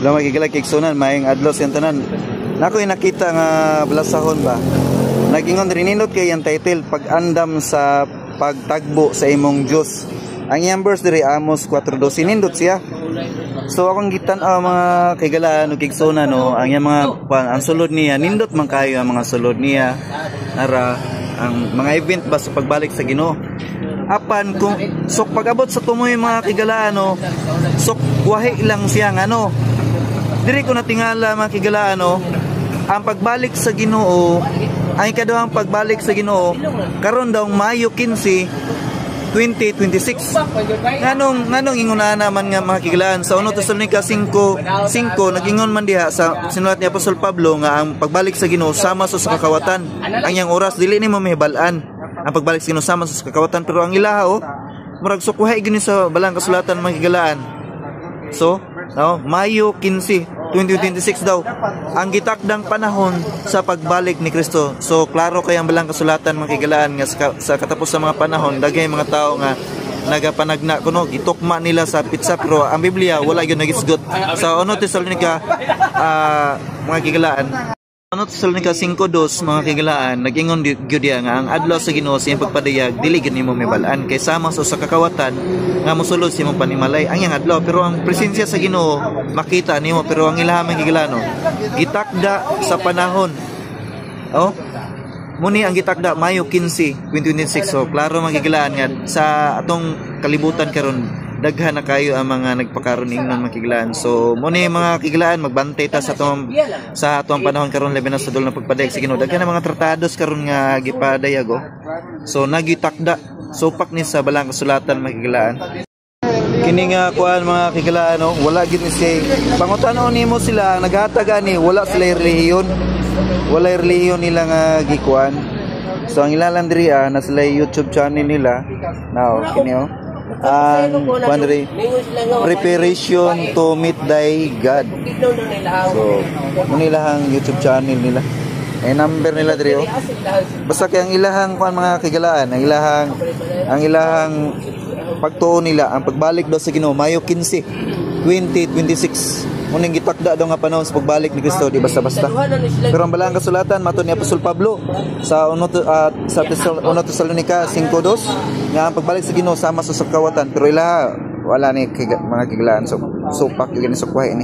Wala magigala kiksunan, maing adlaw siyang tanan. Nako'y nakita nga balasahon ba. Nagingon rin nindot kay ang title, pag-andam sa pagtagbo sa imong Diyos. Ang iyang verse diri Amos 4:12 nindot siya. So akong gitan-aw mga kaigalaan ug kigsunan no, ang iyang mga ang sulod niya nindot man kayo ang mga sulod niya. Nara ang mga event ba sa pagbalik sa Ginoo. Apan kung sok pag-abot sa tumoy mga kaigalaan no, sok wahi lang siya ano. Diri ko natingala mga kaigalaan no, ang pagbalik sa Ginoo, ang ikaduhang pagbalik sa Ginoo karon daw Mayo 15 2026. Nganong ingunahan naman nga mga kigalaan sa 1 Tesalonica 5:5 nagingon man diha sa sinulat ni Apostol Pablo nga ang pagbalik sa Ginoo sama sa kakawatan. Ang yang oras dili nimo mahibal-an. Ang pagbalik sa Ginoo sama sa kakawatan pero ang ilaha murag sukuhay gini sa balang kasulatan mga kigalaan. So, Mayo 15 2026 daw ang gitakdang panahon sa pagbalik ni Kristo. So klaro kay ang balang kasulatan mga kigalaan nga sa katapos sa mga panahon daghay mga tao nga nagapanagna kuno gitukma nila sa pitsa pero ang Biblia wala gyud nagisgot sa 1 Tesalonica mga kigalaan. 1 Tesalonica 5:2 mga kigalaan nagingon gyud nga ang adlaw sa Ginoo sa iyang pagpadayag dili gyud nimo mibal-an kay sama sa kakawatan nga mosulod sa imong panimalay ang iyang adlaw pero ang presensya sa Ginoo makita nimo pero ang ilaha mga kigalaan gitakda sa panahon muni ang gitakda Mayo 15 2026 so klaro mga kigalaan nga sa atong kalibutan karon daghan na kayo ang mga nagpakaroon ingnon mga kigalaan. So muni mga kigalaan magbantay ta sa atong panahon karon labi na sa dul na pagpadayag sa Ginoo. Daghan na mga tratados karon nga gipadayag So nagitakda supak ni sa balang kasulatan mga kigalaan. Kini nga kuan mga kigalaan wala gid ni say pangutan-on nimo sila naghatag ani wala sila relihiyon. Wala relihiyon nila nga gikuan. So ang ilalan diri na sila YouTube channel nila. Now kini ang preparation to meet thy God. So munilahang YouTube channel nila. Ay number nila diri Basta kay ang ilahang kuan mga kigalaan, ang ilahang pagtuo nila ang pagbalik daw sa Ginoo Mayo 15 2026. Muning gitakda daw nga panahon sa pagbalik ni Kristo di basta-basta. Pero ang balang kasulatan matud ni Apostol Pablo sa 1 Tesalonica 5:2 nga ang pagbalik sa Ginoo sama sa sakawatan pero ilaha wala ni mga kigalaan so supak gyud ni sukway ni.